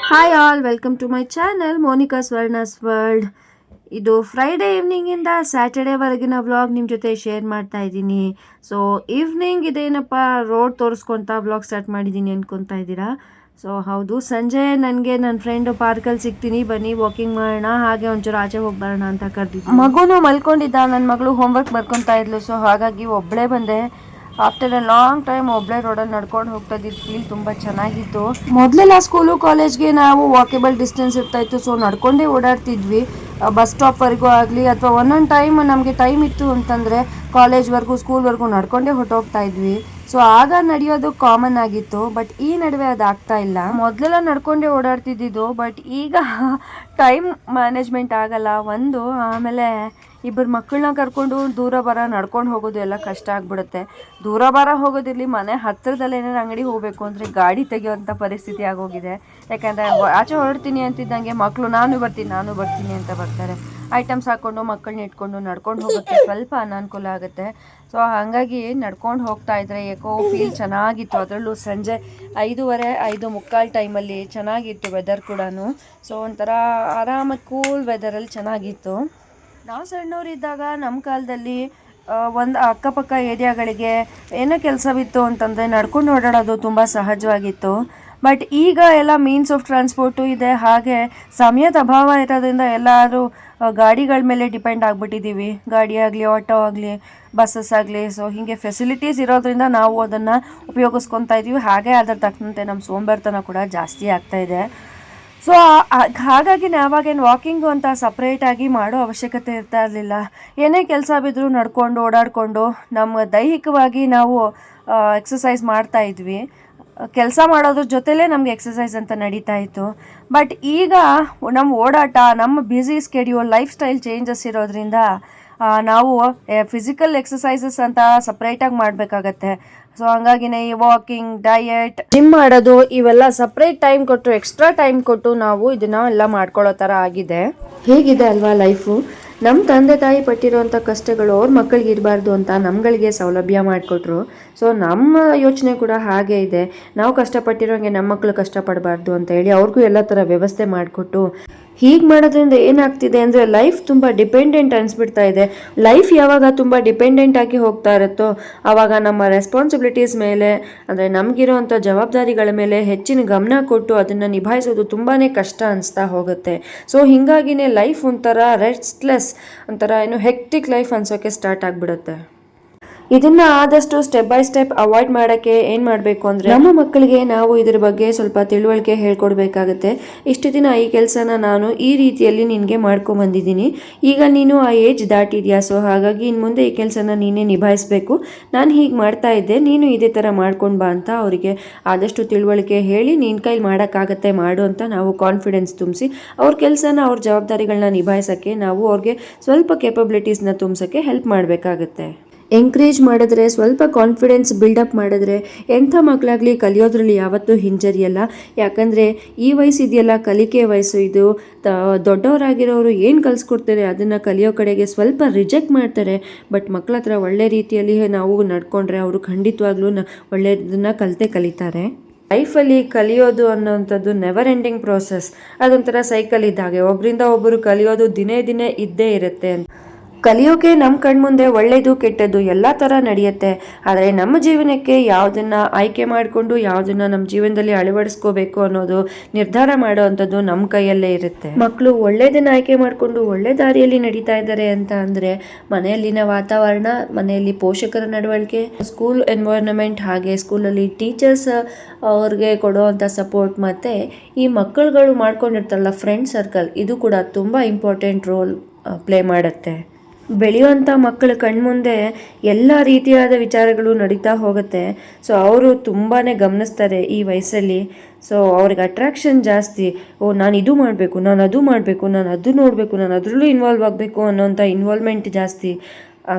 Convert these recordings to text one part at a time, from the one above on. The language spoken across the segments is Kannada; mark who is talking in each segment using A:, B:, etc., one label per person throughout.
A: Hi all, welcome to my channel Monika Swarna's world. ಇದು ಫ್ರೈಡೇ ಈವ್ನಿಂಗಿಂದ ಸ್ಯಾಟರ್ಡೇವರೆಗಿನ ವ್ಲಾಗ್ ನಿಮ್ಮ ಜೊತೆ ಶೇರ್ ಮಾಡ್ತಾ ಇದ್ದೀನಿ. ಸೊ ಈವ್ನಿಂಗ್ ಇದೇನಪ್ಪ ರೋಡ್ ತೋರಿಸ್ಕೊತಾ ವ್ಲಾಗ್ ಸ್ಟಾರ್ಟ್ ಮಾಡಿದ್ದೀನಿ ಅನ್ಕೊತಾ ಇದ್ದೀರಾ. ಸೊ ಹೌದು, ಸಂಜೆ ನನಗೆ ನನ್ನ ಫ್ರೆಂಡು ಪಾರ್ಕಲ್ಲಿ ಸಿಗ್ತೀನಿ, ಬನ್ನಿ ವಾಕಿಂಗ್ ಮಾಡೋಣ, ಹಾಗೆ ಒಂಚೂರು ಆಚೆ ಹೋಗಿ ಬರೋಣ ಅಂತ ಕರೆದಿದ್ದು. ಮಗುನು ಮಲ್ಕೊಂಡಿದ್ದ, ನನ್ನ ಮಗಳು ಹೋಮ್ವರ್ಕ್ ಬರ್ಕೊತಾ ಇದ್ಲು. ಸೊ ಹಾಗಾಗಿ ಒಬ್ಬಳೇ ಬಂದೆ. ಆಫ್ಟರ್ ಎ ಲಾಂಗ್ ಟೈಮ್ ಒಬ್ಬಳೇ ರೋಡಲ್ಲಿ ನಡ್ಕೊಂಡು ಹೋಗ್ತಾ ಇದ್ದಿದ್ದು ಫೀಲ್ ತುಂಬ ಚೆನ್ನಾಗಿತ್ತು. ಮೊದಲೆಲ್ಲ ಸ್ಕೂಲು ಕಾಲೇಜ್ಗೆ ನಾವು ವಾಕೇಬಲ್ ಡಿಸ್ಟೆನ್ಸ್ ಇರ್ತಾ ಇತ್ತು, ಸೊ ನಡ್ಕೊಂಡೇ ಓಡಾಡ್ತಿದ್ವಿ. ಬಸ್ ಸ್ಟಾಪ್ವರೆಗೂ ಆಗಲಿ ಅಥವಾ ಒಂದೊಂದು ಟೈಮ್ ನಮಗೆ ಟೈಮ್ ಇತ್ತು ಅಂತಂದರೆ ಕಾಲೇಜ್ವರೆಗೂ ಸ್ಕೂಲ್ವರೆಗೂ ನಡ್ಕೊಂಡೇ ಹೊರಟೋಗ್ತಾ ಇದ್ವಿ. ಸೊ ಆಗ ನಡೆಯೋದು ಕಾಮನ್ ಆಗಿತ್ತು. ಬಟ್ ಈ ನಡುವೆ ಅದು ಆಗ್ತಾ ಇಲ್ಲ. ಮೊದಲೆಲ್ಲ ನಡ್ಕೊಂಡೇ ಓಡಾಡ್ತಿದ್ದಿದ್ದು, ಬಟ್ ಈಗ ಟೈಮ್ ಮ್ಯಾನೇಜ್ಮೆಂಟ್ ಆಗಲ್ಲ ಒಂದು. ಆಮೇಲೆ ಇಬ್ಬರು ಮಕ್ಕಳನ್ನ ಕರ್ಕೊಂಡು ದೂರ ಬರ ನಡ್ಕೊಂಡು ಹೋಗೋದು ಎಲ್ಲ ಕಷ್ಟ ಆಗಿಬಿಡುತ್ತೆ. ದೂರ ಬರ ಹೋಗೋದಿರಲಿ, ಮನೆ ಹತ್ತಿರದಲ್ಲಿ ಏನಾದ್ರು ಅಂಗಡಿ ಹೋಗಬೇಕು ಅಂದರೆ ಗಾಡಿ ತೆಗೆಯುವಂಥ ಪರಿಸ್ಥಿತಿ ಆಗೋಗಿದೆ. ಯಾಕಂದರೆ ಆಚೆ ಹೊರಡ್ತೀನಿ ಅಂತಿದ್ದಂಗೆ ಮಕ್ಕಳು ನಾನು ಬರ್ತೀನಿ ಅಂತ ಬರ್ತಾರೆ. ಐಟಮ್ಸ್ ಹಾಕ್ಕೊಂಡು ಮಕ್ಕಳನ್ನ ಇಟ್ಕೊಂಡು ನಡ್ಕೊಂಡು ಹೋಗೋಕ್ಕೆ ಸ್ವಲ್ಪ ಅನಾನುಕೂಲ ಆಗುತ್ತೆ. ಸೊ ಹಾಗಾಗಿ ನಡ್ಕೊಂಡು ಹೋಗ್ತಾ ಇದ್ರೆ ಏಕೋ ಫೀಲ್ ಚೆನ್ನಾಗಿತ್ತು. ಅದರಲ್ಲೂ ಸಂಜೆ 5:30, 5:45 ಟೈಮಲ್ಲಿ ಚೆನ್ನಾಗಿತ್ತು ವೆದರ್ ಕೂಡ. ಸೊ ಒಂಥರ ಆರಾಮಾಗಿ ಕೂಲ್ ವೆದರಲ್ಲಿ ಚೆನ್ನಾಗಿತ್ತು. ನಾವು ಸಣ್ಣವರಿದ್ದಾಗ ನಮ್ಮ ಕಾಲದಲ್ಲಿ ಒಂದು ಅಕ್ಕಪಕ್ಕ ಏರಿಯಾಗಳಿಗೆ ಏನೋ ಕೆಲಸವಿತ್ತು ಅಂತಂದರೆ ನಡ್ಕೊಂಡು ಓಡಾಡೋದು ತುಂಬ ಸಹಜವಾಗಿತ್ತು. ಬಟ್ ಈಗ ಎಲ್ಲ ಮೀನ್ಸ್ ಆಫ್ ಟ್ರಾನ್ಸ್ಪೋರ್ಟು ಇದೆ, ಹಾಗೆ ಸಮಯದ ಅಭಾವ ಇರೋದ್ರಿಂದ ಎಲ್ಲರೂ ಗಾಡಿಗಳ ಮೇಲೆ ಡಿಪೆಂಡ್ ಆಗಿಬಿಟ್ಟಿದ್ದೀವಿ. ಗಾಡಿ ಆಗಲಿ, ಆಟೋ ಆಗಲಿ, ಬಸ್ಸಸ್ ಆಗಲಿ. ಸೊ ಹೀಗೆ ಫೆಸಿಲಿಟೀಸ್ ಇರೋದ್ರಿಂದ ನಾವು ಅದನ್ನು ಉಪಯೋಗಿಸ್ಕೊತಾ ಇದ್ದೀವಿ. ಹಾಗೆ ಅದರ ತಕ್ಕಂತೆ ನಮ್ಮ ಸೋಂಬೇರ್ತನ ಕೂಡ ಜಾಸ್ತಿ ಆಗ್ತಾಯಿದೆ. ಸೊ ಹಾಗಾಗಿ ನಾವಾಗೇನು ವಾಕಿಂಗು ಅಂತ ಸಪ್ರೇಟಾಗಿ ಮಾಡೋ ಅವಶ್ಯಕತೆ ಇರ್ತಾ ಇರಲಿಲ್ಲ. ಏನೇ ಕೆಲಸ ಬಿದ್ದರೂ ನಡ್ಕೊಂಡು ಓಡಾಡಿಕೊಂಡು ನಮ್ಮ ದೈಹಿಕವಾಗಿ ನಾವು ಎಕ್ಸಸೈಸ್ ಮಾಡ್ತಾ ಇದ್ವಿ. ಕೆಲಸ ಮಾಡೋದ್ರ ಜೊತೆಲೇ ನಮಗೆ ಎಕ್ಸಸೈಸ್ ಅಂತ ನಡೀತಾ ಇತ್ತು. ಬಟ್ ಈಗ ನಮ್ಮ ಓಡಾಟ, ನಮ್ಮ busy schedule, life style changes ಇರೋದ್ರಿಂದ ನಾವು ಫಿಸಿಕಲ್ ಎಕ್ಸಸೈಸಸ್ ಅಂತ ಸಪ್ರೇಟಾಗಿ ಮಾಡಬೇಕಾಗತ್ತೆ. ಸೊ ಹಂಗಾಗಿನೇ ಈ ವಾಕಿಂಗ್, ಡಯಟ್, ಜಿಮ್ ಮಾಡೋದು ಇವೆಲ್ಲ ಸಪ್ರೇಟ್ ಟೈಮ್ ಕೊಟ್ಟು, ಎಕ್ಸ್ಟ್ರಾ ಟೈಮ್ ಕೊಟ್ಟು ನಾವು ಇದನ್ನ ಎಲ್ಲ ಮಾಡ್ಕೊಳ್ಳೋ ಥರ ಆಗಿದೆ. ಹೇಗಿದೆ ಅಲ್ವಾ ಲೈಫು? ನಮ್ಮ ತಂದೆ ತಾಯಿ ಪಟ್ಟಿರೋಂಥ ಕಷ್ಟಗಳು ಅವ್ರ ಮಕ್ಕಳಿಗೆ ಇರಬಾರ್ದು ಅಂತ ನಮ್ಗಳಿಗೆ ಸೌಲಭ್ಯ ಮಾಡಿಕೊಟ್ರು. ಸೊ ನಮ್ಮ ಯೋಚನೆ ಕೂಡ ಹಾಗೆ ಇದೆ. ನಾವು ಕಷ್ಟಪಟ್ಟಿರೋಂಗೆ ನಮ್ಮ ಮಕ್ಕಳು ಕಷ್ಟಪಡಬಾರ್ದು ಅಂತ ಹೇಳಿ ಅವ್ರಿಗೂ ಎಲ್ಲ ಥರ ವ್ಯವಸ್ಥೆ ಮಾಡಿಕೊಟ್ಟು ಹೀಗೆ ಮಾಡೋದ್ರಿಂದ ಏನಾಗ್ತಿದೆ ಅಂದರೆ ಲೈಫ್ ತುಂಬ ಡಿಪೆಂಡೆಂಟ್ ಅನಿಸ್ಬಿಡ್ತಾ ಇದೆ. ಲೈಫ್ ಯಾವಾಗ ತುಂಬ ಡಿಪೆಂಡೆಂಟ್ ಆಗಿ ಹೋಗ್ತಾ ಇರುತ್ತೋ ಆವಾಗ ನಮ್ಮ ರೆಸ್ಪಾನ್ಸಿಬಿಲಿಟೀಸ್ ಮೇಲೆ, ಅಂದರೆ ನಮಗಿರೋವಂಥ ಜವಾಬ್ದಾರಿಗಳ ಮೇಲೆ ಹೆಚ್ಚಿನ ಗಮನ ಕೊಟ್ಟು ಅದನ್ನು ನಿಭಾಯಿಸೋದು ತುಂಬಾ ಕಷ್ಟ ಅನಿಸ್ತಾ ಹೋಗುತ್ತೆ. ಸೊ ಹೀಗಾಗಿನೇ ಲೈಫ್ ಒಂಥರ ರೆಸ್ಟ್ಲೆಸ್, ಒಂಥರ ಹೆಕ್ಟಿಕ್ ಲೈಫ್ ಅನ್ಸೋಕ್ಕೆ ಸ್ಟಾರ್ಟ್ ಆಗಿಬಿಡುತ್ತೆ. ಇದನ್ನ ಆದಷ್ಟು ಸ್ಟೆಪ್ ಬೈ ಸ್ಟೆಪ್ ಅವಾಯ್ಡ್ ಮಾಡೋಕ್ಕೆ ಏನು ಮಾಡಬೇಕು ಅಂದರೆ ನಮ್ಮ ಮಕ್ಕಳಿಗೆ ನಾವು ಇದ್ರ ಬಗ್ಗೆ ಸ್ವಲ್ಪ ತಿಳುವಳಿಕೆ ಹೇಳ್ಕೊಡ್ಬೇಕಾಗತ್ತೆ. ಇಷ್ಟು ದಿನ ಈ ಕೆಲಸನ ನಾನು ಈ ರೀತಿಯಲ್ಲಿ ನಿನಗೆ ಮಾಡ್ಕೊಂಬಂದಿದ್ದೀನಿ, ಈಗ ನೀನು ಆ ಏಜ್ ದಾಟಿದ್ಯಾ. ಸೊ ಹಾಗಾಗಿ ಇನ್ನು ಮುಂದೆ ಈ ಕೆಲಸನ ನೀನೇ ನಿಭಾಯಿಸಬೇಕು. ನಾನು ಹೀಗೆ ಮಾಡ್ತಾ ಇದ್ದೆ, ನೀನು ಇದೇ ಥರ ಮಾಡ್ಕೊಂಡು ಬಾ ಅಂತ ಅವರಿಗೆ ಆದಷ್ಟು ತಿಳುವಳಿಕೆ ಹೇಳಿ, ನಿನ್ನ ಕೈಲಿ ಮಾಡೋಕ್ಕಾಗತ್ತೆ ಮಾಡು ಅಂತ ನಾವು ಕಾನ್ಫಿಡೆನ್ಸ್ ತುಂಬಿಸಿ ಅವ್ರ ಕೆಲಸನ, ಅವ್ರ ಜವಾಬ್ದಾರಿಗಳನ್ನ ನಿಭಾಯಿಸೋಕ್ಕೆ ನಾವು ಅವ್ರಿಗೆ ಸ್ವಲ್ಪ ಕೇಪಬಿಲಿಟೀಸ್ನ ತುಂಬಿಸೋಕ್ಕೆ ಹೆಲ್ಪ್ ಮಾಡಬೇಕಾಗತ್ತೆ. ಎಂಕರೇಜ್ ಮಾಡಿದ್ರೆ, ಸ್ವಲ್ಪ ಕಾನ್ಫಿಡೆನ್ಸ್ ಬಿಲ್ಡಪ್ ಮಾಡಿದ್ರೆ ಎಂಥ ಮಕ್ಕಳಾಗಲಿ ಕಲಿಯೋದ್ರಲ್ಲಿ ಯಾವತ್ತೂ ಹಿಂಜರಿಯಲ್ಲ. ಯಾಕಂದರೆ ಈ ವಯಸ್ಸು ಇದೆಯಲ್ಲ, ಕಲಿಕೆ ವಯಸ್ಸು ಇದು. ದೊಡ್ಡವರಾಗಿರೋರು ಏನು ಕಲಿಸ್ಕೊಡ್ತಾರೆ ಅದನ್ನು ಕಲಿಯೋ ಕಡೆಗೆ ಸ್ವಲ್ಪ ರಿಜೆಕ್ಟ್ ಮಾಡ್ತಾರೆ. ಬಟ್ ಮಕ್ಕಳ ಹತ್ರ ಒಳ್ಳೆ ರೀತಿಯಲ್ಲಿ ನಾವು ನಡ್ಕೊಂಡ್ರೆ ಅವರು ಖಂಡಿತವಾಗ್ಲೂ ಒಳ್ಳೆಯದನ್ನು ಕಲಿತಾರೆ. ಲೈಫಲ್ಲಿ ಕಲಿಯೋದು ಅನ್ನೋವಂಥದ್ದು ನೆವರ್ ಎಂಡಿಂಗ್ ಪ್ರೋಸೆಸ್. ಅದೊಂಥರ ಸೈಕಲ್ ಇದ್ದಾಗೆ, ಒಬ್ಬರಿಂದ ಒಬ್ಬರು ಕಲಿಯೋದು ದಿನೇ ದಿನೇ ಇದ್ದೇ ಇರುತ್ತೆ. ಕಲಿಯೋಕೆ ನಮ್ಮ ಕಣ್ಮುಂದೆ ಒಳ್ಳೆಯದು ಕೆಟ್ಟದ್ದು ಎಲ್ಲ ಥರ ನಡೆಯುತ್ತೆ. ಆದರೆ ನಮ್ಮ ಜೀವನಕ್ಕೆ ಯಾವುದನ್ನು ಆಯ್ಕೆ ಮಾಡಿಕೊಂಡು ಯಾವುದನ್ನು ನಮ್ಮ ಜೀವನದಲ್ಲಿ ಅಳವಡಿಸ್ಕೋಬೇಕು ಅನ್ನೋದು ನಿರ್ಧಾರ ಮಾಡೋವಂಥದ್ದು ನಮ್ಮ ಕೈಯಲ್ಲೇ ಇರುತ್ತೆ. ಮಕ್ಕಳು ಒಳ್ಳೆಯದನ್ನು ಆಯ್ಕೆ ಮಾಡಿಕೊಂಡು ಒಳ್ಳೆ ದಾರಿಯಲ್ಲಿ ನಡೀತಾ ಇದ್ದಾರೆ ಅಂತ ಅಂದರೆ ಮನೆಯಲ್ಲಿನ ವಾತಾವರಣ, ಮನೆಯಲ್ಲಿ ಪೋಷಕರ ನಡವಳಿಕೆ, ಸ್ಕೂಲ್ ಎನ್ವೈರನ್ಮೆಂಟ್, ಹಾಗೆ ಸ್ಕೂಲಲ್ಲಿ ಟೀಚರ್ಸ್ ಅವ್ರಿಗೆ ಕೊಡುವಂಥ ಸಪೋರ್ಟ್, ಮತ್ತು ಈ ಮಕ್ಕಳುಗಳು ಮಾಡ್ಕೊಂಡಿರ್ತಾರಲ್ಲ ಫ್ರೆಂಡ್ ಸರ್ಕಲ್, ಇದು ಕೂಡ ತುಂಬ ಇಂಪಾರ್ಟೆಂಟ್ ರೋಲ್ ಪ್ಲೇ ಮಾಡುತ್ತೆ. ಬೆಳೆಯುವಂಥ ಮಕ್ಕಳ ಕಣ್ಮುಂದೆ ಎಲ್ಲ ರೀತಿಯಾದ ವಿಚಾರಗಳು ನಡೀತಾ ಹೋಗುತ್ತೆ. ಸೊ ಅವರು ತುಂಬಾ ಗಮನಿಸ್ತಾರೆ ಈ ವಯಸ್ಸಲ್ಲಿ. ಸೊ ಅವ್ರಿಗೆ ಅಟ್ರಾಕ್ಷನ್ ಜಾಸ್ತಿ. ನಾನು ಇದು ಮಾಡಬೇಕು, ನಾನು ಅದು ಮಾಡಬೇಕು, ನಾನು ಅದು ನೋಡಬೇಕು, ನಾನು ಅದರಲ್ಲೂ ಇನ್ವಾಲ್ವ್ ಆಗಬೇಕು ಅನ್ನೋಂಥ ಇನ್ವಾಲ್ವ್ಮೆಂಟ್ ಜಾಸ್ತಿ.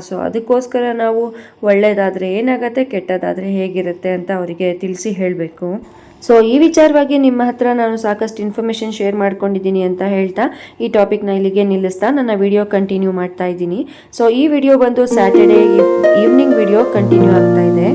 A: ಸೊ ಅದಕ್ಕೋಸ್ಕರ ನಾವು ಒಳ್ಳೆಯದಾದರೆ ಏನಾಗುತ್ತೆ, ಕೆಟ್ಟದಾದರೆ ಹೇಗಿರುತ್ತೆ ಅಂತ ಅವರಿಗೆ ತಿಳಿಸಿ ಹೇಳಬೇಕು. ಸೊ ಈ ವಿಚಾರವಾಗಿ ನಿಮ್ಮ ಹತ್ರ ನಾನು ಸಾಕಷ್ಟು ಇನ್ಫಾರ್ಮೇಷನ್ ಶೇರ್ ಮಾಡ್ಕೊಂಡಿದ್ದೀನಿ ಅಂತ ಹೇಳ್ತಾ ಈ ಟಾಪಿಕ್ನ ಇಲ್ಲಿಗೆ ನಿಲ್ಲಿಸ್ತಾ ನನ್ನ ವಿಡಿಯೋ ಕಂಟಿನ್ಯೂ ಮಾಡ್ತಾ ಇದ್ದೀನಿ. ಸೊ ಈ ವಿಡಿಯೋ ಬಂದು ಸ್ಯಾಟರ್ಡೇ ಈವ್ನಿಂಗ್ ವಿಡಿಯೋ ಕಂಟಿನ್ಯೂ ಆಗ್ತಾ ಇದೆ.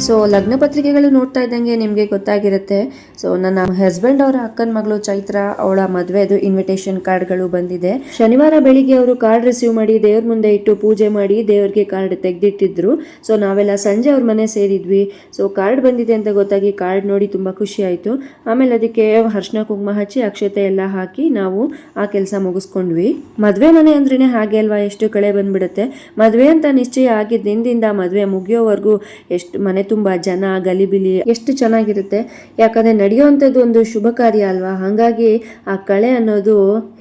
A: ಸೊ ಲಗ್ನ ಪತ್ರಿಕೆಗಳು ನೋಡ್ತಾ ಇದ್ದಂಗೆ ನಿಮಗೆ ಗೊತ್ತಾಗಿರುತ್ತೆ. ಸೊ ನನ್ನ ಹಸ್ಬೆಂಡ್ ಅವರ ಅಕ್ಕನ ಮಗಳು ಚೈತ್ರ, ಅವಳ ಮದುವೆದು ಇನ್ವಿಟೇಷನ್ ಕಾರ್ಡ್ಗಳು ಬಂದಿದೆ. ಶನಿವಾರ ಬೆಳಿಗ್ಗೆ ಅವರು ಕಾರ್ಡ್ ರಿಸೀವ್ ಮಾಡಿ ದೇವ್ರ ಮುಂದೆ ಇಟ್ಟು ಪೂಜೆ ಮಾಡಿ ದೇವ್ರಿಗೆ ಕಾರ್ಡ್ ತೆಗೆದಿಟ್ಟಿದ್ರು. ಸೊ ನಾವೆಲ್ಲ ಸಂಜೆ ಅವ್ರ ಮನೆ ಸೇರಿದ್ವಿ. ಸೊ ಕಾರ್ಡ್ ಬಂದಿದೆ ಅಂತ ಗೊತ್ತಾಗಿ ಕಾರ್ಡ್ ನೋಡಿ ತುಂಬ ಖುಷಿ ಆಯಿತು. ಆಮೇಲೆ ಅದಕ್ಕೆ ಅರ್ಶಿನ ಕುಂಕುಮ ಹಚ್ಚಿ ಅಕ್ಷತೆ ಎಲ್ಲ ಹಾಕಿ ನಾವು ಆ ಕೆಲಸ ಮುಗಿಸ್ಕೊಂಡ್ವಿ. ಮದುವೆ ಮನೆ ಅಂದ್ರೇ ಹಾಗೆ ಅಲ್ವಾ, ಎಷ್ಟು ಕಳೆ ಬಂದ್ಬಿಡುತ್ತೆ. ಮದುವೆ ಅಂತ ನಿಶ್ಚಯ ಆಗಿದ್ದ ದಿನದಿಂದ ಮದುವೆ ಮುಗಿಯೋವರೆಗೂ ಎಷ್ಟು ಮನೆ ತುಂಬ ಜನ ಗಲಿಬಿಲಿ ಎಷ್ಟು ಚೆನ್ನಾಗಿರುತ್ತೆ. ಯಾಕಂದರೆ ನಡೆಯುವಂಥದ್ದು ಒಂದು ಶುಭ ಕಾರ್ಯ ಅಲ್ವಾ, ಹಾಗಾಗಿ ಆ ಕಳೆ ಅನ್ನೋದು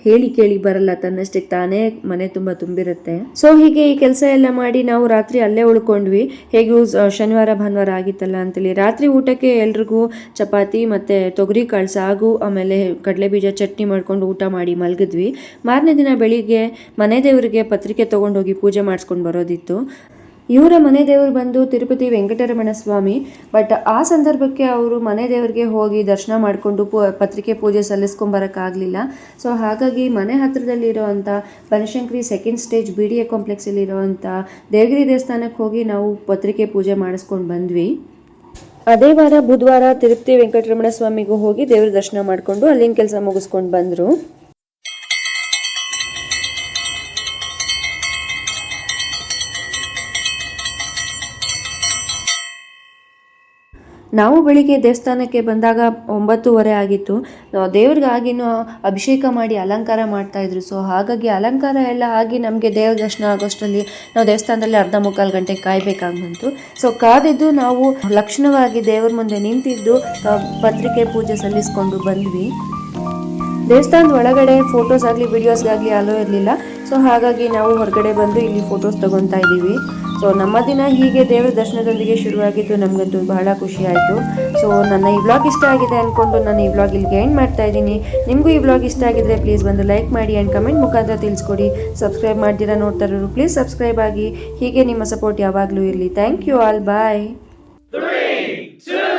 A: ಹೇಳಿ ಕೇಳಿ ಬರಲ್ಲ, ತನ್ನಷ್ಟಕ್ಕೆ ತಾನೇ ಮನೆ ತುಂಬ ತುಂಬಿರುತ್ತೆ. ಸೊ ಹೀಗೆ ಈ ಕೆಲಸ ಎಲ್ಲ ಮಾಡಿ ನಾವು ರಾತ್ರಿ ಅಲ್ಲೇ ಉಳ್ಕೊಂಡ್ವಿ. ಹೇಗೂ ಶನಿವಾರ ಭಾನುವಾರ ಆಗಿತ್ತಲ್ಲ ಅಂತೇಳಿ ರಾತ್ರಿ ಊಟಕ್ಕೆ ಎಲ್ರಿಗೂ ಚಪಾತಿ ಮತ್ತು ತೊಗರಿ ಕಾಳು ಸಾಗು ಆಮೇಲೆ ಕಡಲೆ ಬೀಜ ಚಟ್ನಿ ಮಾಡ್ಕೊಂಡು ಊಟ ಮಾಡಿ ಮಲಗಿದ್ವಿ. ಮಾರನೇ ದಿನ ಬೆಳಿಗ್ಗೆ ಮನೆ ದೇವರಿಗೆ ಪತ್ರಿಕೆ ತೊಗೊಂಡೋಗಿ ಪೂಜೆ ಮಾಡಿಸ್ಕೊಂಡು ಬರೋದಿತ್ತು. ಇವರ ಮನೆ ದೇವರು ಬಂದು ತಿರುಪತಿ ವೆಂಕಟರಮಣ ಸ್ವಾಮಿ. ಬಟ್ ಆ ಸಂದರ್ಭಕ್ಕೆ ಅವರು ಮನೆ ದೇವರಿಗೆ ಹೋಗಿ ದರ್ಶನ ಮಾಡಿಕೊಂಡು ಪತ್ರಿಕೆ ಪೂಜೆ ಸಲ್ಲಿಸ್ಕೊಂಬರೋಕ್ಕಾಗಲಿಲ್ಲ. ಸೊ ಹಾಗಾಗಿ ಮನೆ ಹತ್ತಿರದಲ್ಲಿರೋವಂಥ ಬನಶಂಕರಿ ಸೆಕೆಂಡ್ ಸ್ಟೇಜ್ BDA ಕಾಂಪ್ಲೆಕ್ಸಲ್ಲಿರೋವಂಥ ದೇವಗಿರಿ ದೇವಸ್ಥಾನಕ್ಕೆ ಹೋಗಿ ನಾವು ಪತ್ರಿಕೆ ಪೂಜೆ ಮಾಡಿಸ್ಕೊಂಡು ಬಂದ್ವಿ. ಅದೇ ವಾರ ಬುಧವಾರ ತಿರುಪತಿ ವೆಂಕಟರಮಣ ಸ್ವಾಮಿಗೂ ಹೋಗಿ ದೇವ್ರ ದರ್ಶನ ಮಾಡಿಕೊಂಡು ಅಲ್ಲಿನ ಕೆಲಸ ಮುಗಿಸ್ಕೊಂಡು ಬಂದರು. ನಾವು ಬೆಳಿಗ್ಗೆ ದೇವಸ್ಥಾನಕ್ಕೆ ಬಂದಾಗ 9:30 ಆಗಿತ್ತು. ದೇವ್ರಿಗಾಗಿನೂ ಅಭಿಷೇಕ ಮಾಡಿ ಅಲಂಕಾರ ಮಾಡ್ತಾಯಿದ್ರು. ಸೊ ಹಾಗಾಗಿ ಅಲಂಕಾರ ಎಲ್ಲ ಆಗಿ ನಮಗೆ ದೇವ್ರ ದರ್ಶನ ಆಗೋಷ್ಟರಲ್ಲಿ ನಾವು ದೇವಸ್ಥಾನದಲ್ಲಿ ಅರ್ಧ ಮುಕ್ಕಾಲು ಗಂಟೆ ಕಾಯಬೇಕಾಗಿ ಬಂತು. ಸೊ ಕಾದಿದ್ದು ನಾವು ಲಕ್ಷಣವಾಗಿ ದೇವ್ರ ಮುಂದೆ ನಿಂತಿದ್ದು ಪತ್ರಿಕೆ ಪೂಜೆ ಸಲ್ಲಿಸ್ಕೊಂಡು ಬಂದ್ವಿ. ದೇವಸ್ಥಾನದ ಒಳಗಡೆ ಫೋಟೋಸ್ ಆಗಲಿ ವಿಡಿಯೋಸ್ಗಾಗಲಿ ಅಲೋ ಇರಲಿಲ್ಲ. ಸೊ ಹಾಗಾಗಿ ನಾವು ಹೊರಗಡೆ ಬಂದು ಇಲ್ಲಿ ಫೋಟೋಸ್ ತೊಗೊತಾ ಇದ್ದೀವಿ. ಸೊ ನಮ್ಮ ದಿನ ಹೀಗೆ ದೇವರ ದರ್ಶನದೊಂದಿಗೆ ಶುರುವಾಗಿದ್ದು ನಮಗಂತೂ ಬಹಳ ಖುಷಿ ಆಯಿತು. ಸೊ ನನ್ನ ಈ ವ್ಲಾಗ್ ಇಷ್ಟ ಆಗಿದೆ ಅಂದ್ಕೊಂಡು ನಾನು ಈ ವ್ಲಾಗ್ ಇಲ್ಲಿಗೆ ಎಂಡ್ ಮಾಡ್ತಾ ಇದ್ದೀನಿ. ನಿಮಗೂ ಈ ವ್ಲಾಗ್ ಇಷ್ಟ ಆಗಿದ್ರೆ ಪ್ಲೀಸ್ ಬಂದು ಲೈಕ್ ಮಾಡಿ ಆ್ಯಂಡ್ ಕಮೆಂಟ್ ಮುಖಾಂತರ ತಿಳಿಸ್ಕೊಡಿ. ಸಬ್ಸ್ಕ್ರೈಬ್ ಮಾಡ್ದಿರಾ ನೋಡ್ತಾ ಇರೋರು ಪ್ಲೀಸ್ ಸಬ್ಸ್ಕ್ರೈಬ್ ಆಗಿ. ಹೀಗೆ ನಿಮ್ಮ ಸಪೋರ್ಟ್ ಯಾವಾಗಲೂ ಇರಲಿ. Thank you all. ಬಾಯ್. 3, 2